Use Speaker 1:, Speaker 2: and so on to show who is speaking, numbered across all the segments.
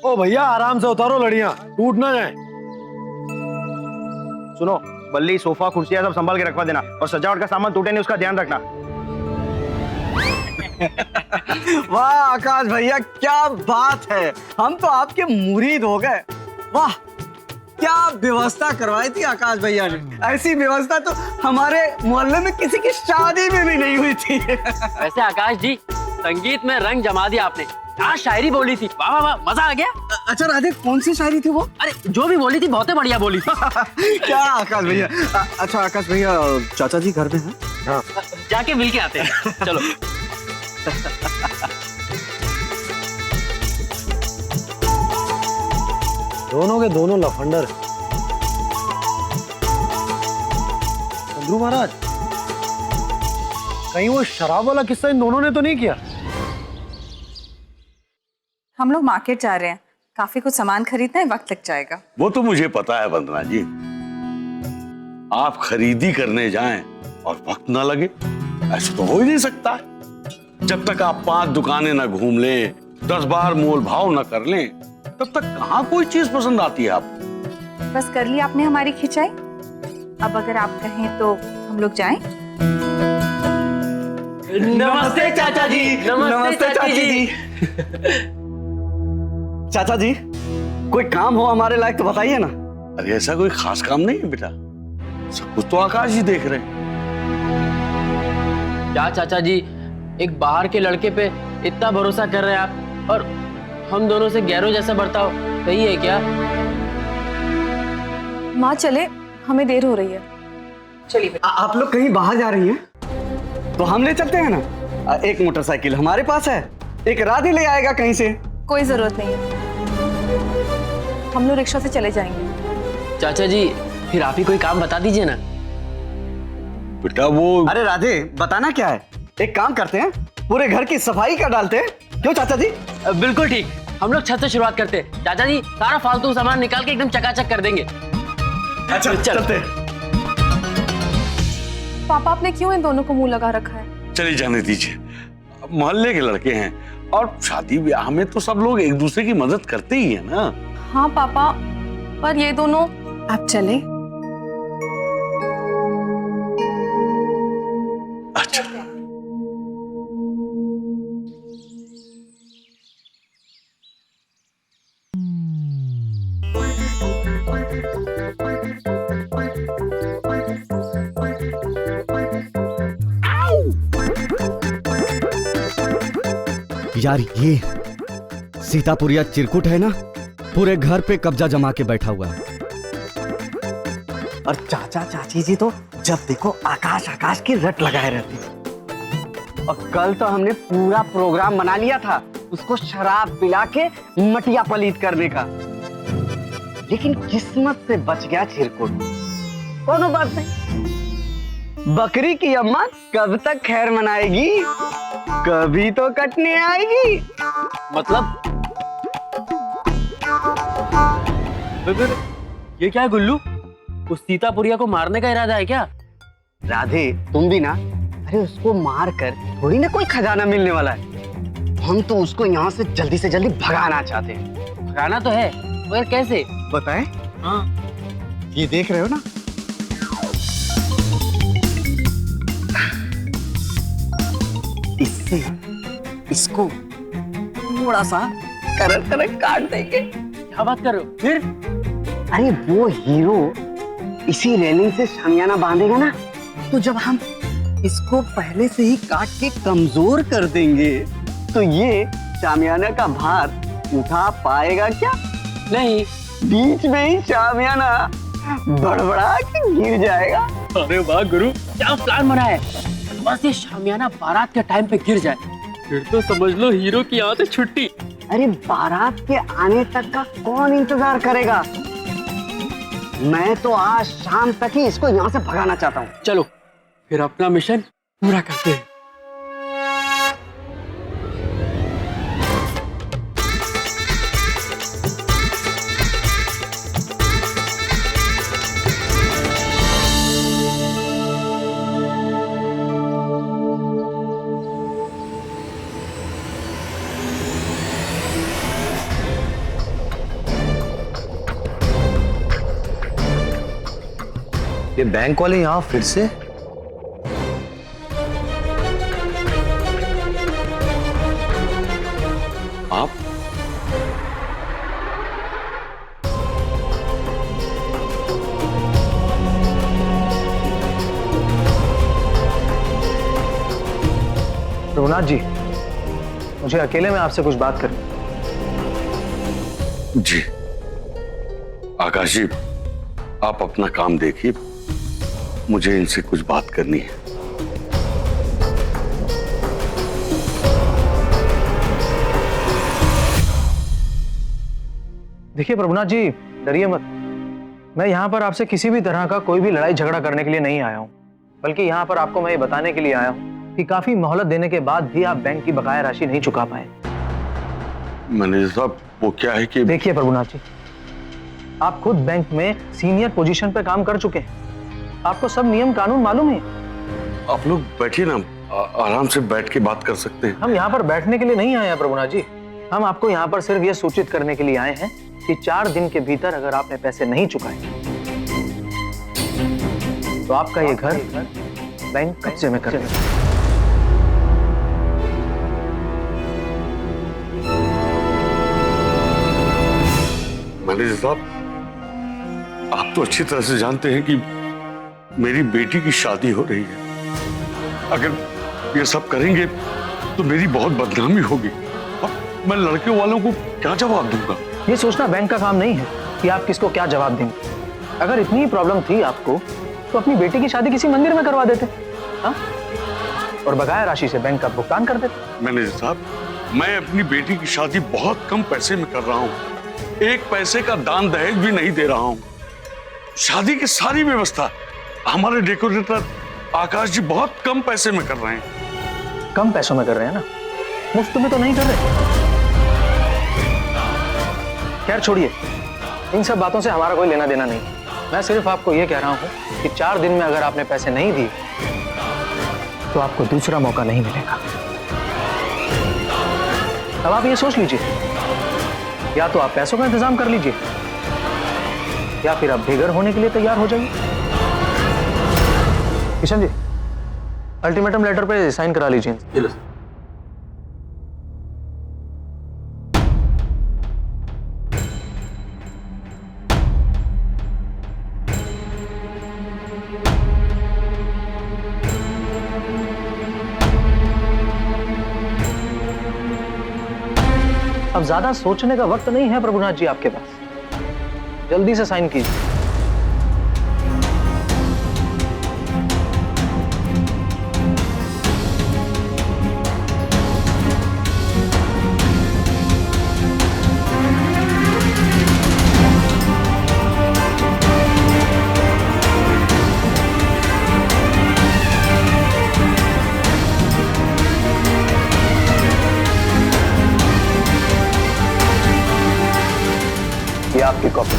Speaker 1: ओ भैया आराम से उतारो, लड़ियां टूट ना जाए।
Speaker 2: सुनो, बल्ली सोफा कुर्सियां सब संभाल के रखवा देना और सजावट का सामान टूटे नहीं उसका ध्यान रखना।
Speaker 3: वाह आकाश भैया, क्या बात है, हम तो आपके मुरीद हो गए। वाह, क्या व्यवस्था करवाई थी आकाश भैया ने। ऐसी व्यवस्था तो हमारे मोहल्ले में किसी की शादी में भी नहीं हुई थी।
Speaker 4: वैसे आकाश जी, संगीत में रंग जमा दिया आपने। क्या शायरी बोली थी, वाह वाह वाह, मजा आ गया।
Speaker 3: अच्छा राधे, कौन सी शायरी थी वो?
Speaker 4: अरे जो भी बोली थी बहुत ही बढ़िया बोली।
Speaker 3: क्या आकाश भैया। अच्छा आकाश भैया, चाचा जी घर में हैं?
Speaker 1: हाँ
Speaker 4: जाके मिल के आते हैं, चलो।
Speaker 1: दोनों के दोनों लफंडर। चंद्रू महाराज, कहीं वो शराब वाला किस्सा इन दोनों ने तो नहीं किया?
Speaker 5: हम लोग मार्केट जा रहे हैं, काफी कुछ सामान खरीदना है, वक्त लग जाएगा।
Speaker 6: वो तो मुझे पता है वंदना जी, आप खरीदी करने जाएं और वक्त ना लगे, ऐसा तो हो ही नहीं सकता। जब तक आप 5 दुकानें ना घूम लें, 10 बार मोल भाव ना कर लें, तब तक कहाँ कोई चीज पसंद आती है आपको।
Speaker 5: बस कर ली आपने हमारी खिंचाई, अब अगर आप कहें तो हम लोग जाएं।
Speaker 4: नमस्ते चाचा जी।
Speaker 3: नमस्ते चाची जी। चाचा जी, कोई काम हो हमारे लायक तो बताइए ना।
Speaker 6: अरे ऐसा कोई खास काम नहीं है बेटा, सब कुछ तो आकाश जी देख रहे हैं।
Speaker 4: क्या चाचा जी, एक बाहर के लड़के पे इतना भरोसा कर रहे हैं आप, और हम दोनों से गैरों जैसा बर्ताव सही है क्या?
Speaker 5: माँ चले, हमें देर हो रही है। चलिए।
Speaker 3: आप लोग कहीं बाहर जा रही हैं तो हम ले चलते हैं ना। एक मोटरसाइकिल हमारे पास है, एक राधे ले आएगा कहीं से।
Speaker 5: कोई जरूरत नहीं है, हम लोग रिक्शा से चले जाएंगे।
Speaker 4: चाचा जी, फिर आप ही कोई काम बता दीजिए ना।
Speaker 6: बेटा वो
Speaker 3: अरे राधे, बताना क्या है, एक काम करते हैं, पूरे घर की सफाई कर डालते हैं। क्यों चाचा जी?
Speaker 4: बिल्कुल ठीक, हम लोग छत से शुरुआत करते हैं। चाचा जी, सारा फालतू सामान निकाल के एकदम चकाचक कर देंगे।
Speaker 3: अच्छा चलते।
Speaker 5: पापा, आपने क्यों इन दोनों को मुंह लगा रखा है?
Speaker 6: चले जाने दीजिए, मोहल्ले के लड़के हैं और शादी ब्याह में तो सब लोग एक दूसरे की मदद करते ही है ना।
Speaker 5: हाँ पापा, पर ये दोनों। आप चले।
Speaker 6: अच्छा
Speaker 3: यार ये सीतापुरिया चिरकुट है ना, पूरे घर पे कब्जा जमा के बैठा हुआ है। और चाचा चाची जी तो जब देखो आकाश आकाश की रट लगाए रहती है। और कल तो हमने पूरा प्रोग्राम बना लिया था उसको शराब पिला के मटिया पलीत करने का, लेकिन किस्मत से बच गया चिरकुट। कोनो बात नहीं, बकरी की अम्मा कब तक खैर मनाएगी, कभी तो कटने आएगी।
Speaker 4: मतलब ये क्या है गुल्लू, उस सीतापुरिया को मारने का इरादा है क्या?
Speaker 3: राधे, तुम भी ना, अरे उसको मार कर थोड़ी ना कोई खजाना मिलने वाला है। हम तो उसको यहाँ से जल्दी भगाना चाहते हैं।
Speaker 4: भगाना तो है, मगर कैसे?
Speaker 3: बताएं?
Speaker 4: हाँ,
Speaker 3: ये देख रहे हो ना, इससे इसको थोड़ा सा करक काट देंगे।
Speaker 4: क्या बात कर रहे हो? फिर
Speaker 3: अरे वो हीरो इसी रेलिंग से शामियाना बांधेगा ना, तो जब हम इसको पहले से ही काट के कमजोर कर देंगे तो ये शामियाना का भार उठा पाएगा क्या?
Speaker 4: नहीं।
Speaker 3: बीच में ही शामियाना बड़बड़ा के गिर जाएगा।
Speaker 4: अरे वाह गुरु, क्या प्लान बना है। बस ये शामियाना बारात के टाइम पे गिर जाए, फिर तो समझ लो हीरो की यहाँ से छुट्टी।
Speaker 3: अरे बारात के आने तक का कौन इंतजार करेगा? मैं तो आज शाम तक ही इसको यहाँ से भगाना चाहता हूँ।
Speaker 4: चलो फिर अपना मिशन पूरा करते हैं।
Speaker 1: ये बैंक वाले यहाँ फिर से?
Speaker 6: आप
Speaker 7: रघुनाथ जी, मुझे अकेले में आपसे कुछ बात करनी।
Speaker 6: जी आकाश जी, आप अपना काम देखिए, मुझे इनसे कुछ बात करनी है।
Speaker 7: देखिए प्रभुनाथ जी, डरिए मत। मैं यहाँ पर आपसे किसी भी तरह का कोई भी लड़ाई झगड़ा करने के लिए नहीं आया हूँ, बल्कि यहाँ पर आपको मैं ये बताने के लिए आया हूँ कि काफी मोहलत देने के बाद भी आप बैंक की बकाया राशि नहीं चुका पाए।
Speaker 6: मैनेजर साहब, वो क्या है कि
Speaker 7: देखिए प्रभुनाथ जी, आप खुद बैंक में सीनियर पोजीशन पे काम कर चुके हैं, आपको सब नियम कानून मालूम है।
Speaker 6: आप लोग बैठिए ना, आराम से बैठ के बात कर सकते हैं।
Speaker 7: हम यहाँ पर बैठने के लिए नहीं आए हैं प्रभुनाथ जी, हम आपको यहाँ पर सिर्फ ये सूचित करने के लिए आए हैं कि 4 दिन के भीतर अगर आपने पैसे नहीं चुकाए तो आपका ये घर बैंक कब्जे में कर लेगा।
Speaker 6: मैनेजर साहब, आप तो अच्छी तरह से जानते हैं कि मेरी बेटी की शादी हो रही है। अगर ये सब करेंगे तो मेरी बहुत बदनामी होगी और मैं लड़के वालों को क्या जवाब दूंगा?
Speaker 7: ये सोचना बैंक का काम नहीं है कि आप किसको क्या जवाब देंगे। अगर इतनी ही प्रॉब्लम थी आपको तो अपनी बेटी की शादी किसी मंदिर में करवा देते, हाँ? और बकाया राशि से बैंक का भुगतान कर देते।
Speaker 6: मैनेजर साहब, मैं अपनी बेटी की शादी बहुत कम पैसे में कर रहा हूँ, 1 पैसे का दान दहेज भी नहीं दे रहा हूँ। शादी की सारी व्यवस्था हमारे डेकोरेटर आकाश जी बहुत कम पैसे में कर रहे हैं।
Speaker 7: कम पैसों में कर रहे हैं ना, मुफ्त में तो नहीं कर रहे। खैर छोड़िए, इन सब बातों से हमारा कोई लेना देना नहीं। मैं सिर्फ आपको यह कह रहा हूं कि 4 दिन में अगर आपने पैसे नहीं दिए तो आपको दूसरा मौका नहीं मिलेगा। अब आप ये सोच लीजिए, या तो आप पैसों का इंतजाम कर लीजिए या फिर आप बेघर होने के लिए तैयार हो जाइए। किशन जी, अल्टीमेटम लेटर पे साइन करा लीजिए। अब ज्यादा सोचने का वक्त नहीं है प्रभुनाथ जी आपके पास, जल्दी से साइन कीजिए। ये आपकी कॉपी।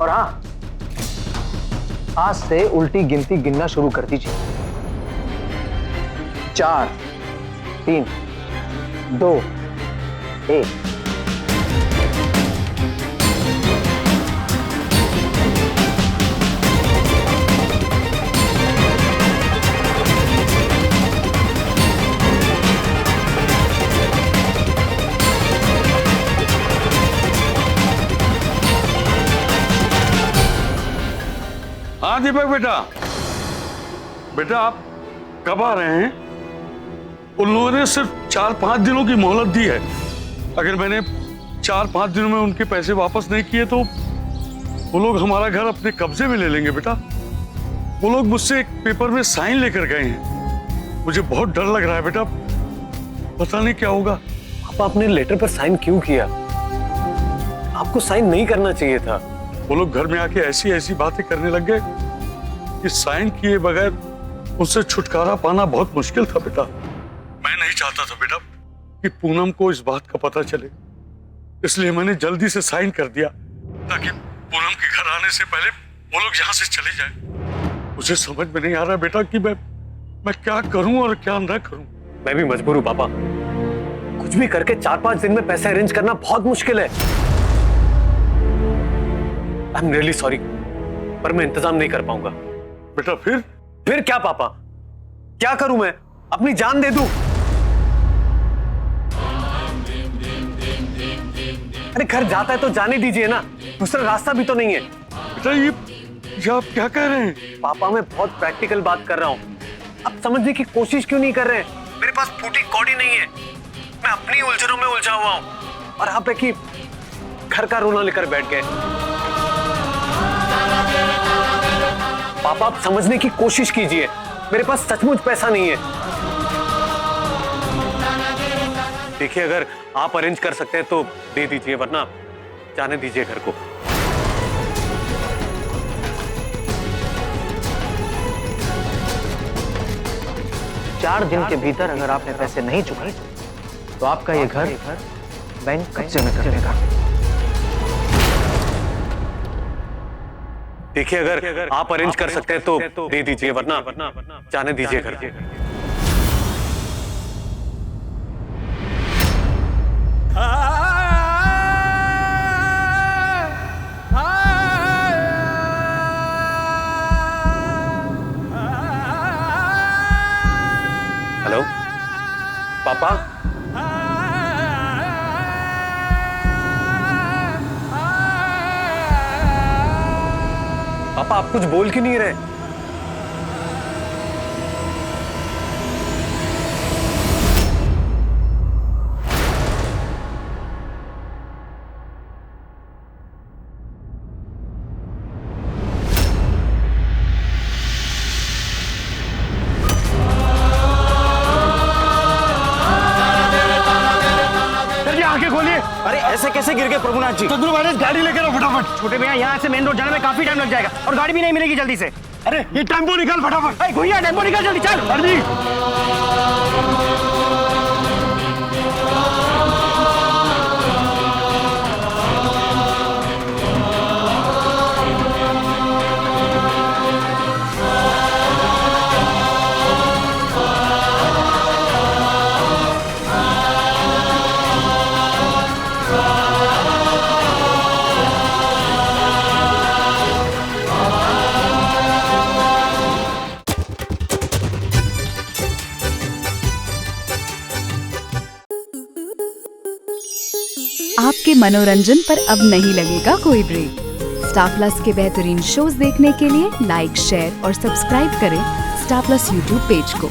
Speaker 7: और हाँ, आज से उल्टी गिनती गिनना शुरू कर दीजिए। 4, 3, 2, 1।
Speaker 6: हाँ दीपक बेटा, बेटा आप कब आ रहे हैं? उन लोगों ने सिर्फ 4-5 दिनों की मोहलत दी है। अगर मैंने 4-5 दिनों में उनके पैसे वापस नहीं किए तो वो लोग हमारा घर अपने कब्जे में ले लेंगे बेटा। वो लोग मुझसे एक पेपर में साइन लेकर गए हैं। मुझे बहुत डर लग रहा है बेटा, पता नहीं क्या होगा।
Speaker 1: पापा, अपने लेटर पर साइन क्यों किया? आपको साइन नहीं करना चाहिए था।
Speaker 6: वो लोग घर में आके ऐसी ऐसी बातें करने लग गए कि साइन किए बगैर उससे छुटकारा पाना बहुत मुश्किल था बेटा। मैं नहीं चाहता था बेटा कि पूनम को इस बात का पता चले, इसलिए मैंने जल्दी से साइन कर दिया ताकि पूनम के घर आने से पहले वो लोग यहाँ से चले जाएं। मुझे समझ में नहीं आ रहा बेटा कि मैं क्या करूं और क्या न करूं।
Speaker 1: मैं भी मजबूर हूँ पापा, कुछ भी करके 4-5 दिन में पैसे अरेंज करना बहुत मुश्किल है। आई एम रियली सॉरी, पर मैं इंतजाम नहीं कर पाऊंगा।
Speaker 6: बेटा
Speaker 1: फिर क्या पापा? क्या करूं मैं? अपनी जान दे दूं? अरे घर जाता है तो जाने दीजिए ना, दूसरा रास्ता भी तो नहीं है।
Speaker 6: बेटा ये आप क्या कह रहे हैं?
Speaker 1: पापा मैं बहुत प्रैक्टिकल बात कर रहा हूं, आप समझने की कोशिश क्यों नहीं कर रहे हैं? मेरे पास फूटी कौड़ी नहीं है, मैं अपनी उलझनों में उलझा हुआ हूं और आप है कि घर का रोना लेकर बैठ गए। पापा आप समझने की कोशिश कीजिए, मेरे पास सचमुच पैसा नहीं है। देखिए अगर आप अरेंज कर सकते हैं तो दे दीजिए, वरना जाने दीजिए घर को।
Speaker 7: चार दिन के भीतर अगर आपने पैसे नहीं चुकाए तो आपका ये घर बैंक कब्जे में कर लेगा।
Speaker 1: देखिए अगर आप अरेंज कर सकते हैं तो दे दीजिए, वरना जाने दीजिए घर को। हेलो पापा, पापा आप कुछ बोल क्यों नहीं रहे?
Speaker 2: अरे ऐसे कैसे गिर गए प्रभुनाथ जी?
Speaker 6: चंद्रू महाराज गाड़ी लेकर आओ फटाफट।
Speaker 2: छोटे भैया यहाँ से मेन रोड जाने में काफी टाइम लग जाएगा और गाड़ी भी नहीं मिलेगी जल्दी से।
Speaker 6: अरे ये टेम्पो निकाल फटाफट।
Speaker 2: भैया टेम्पो निकाल जल्दी, चल
Speaker 6: अर्जी
Speaker 8: आपके मनोरंजन पर अब नहीं लगेगा कोई ब्रेक। स्टार प्लस के बेहतरीन शोज देखने के लिए लाइक, शेयर और सब्सक्राइब करें स्टार प्लस यूट्यूब पेज को।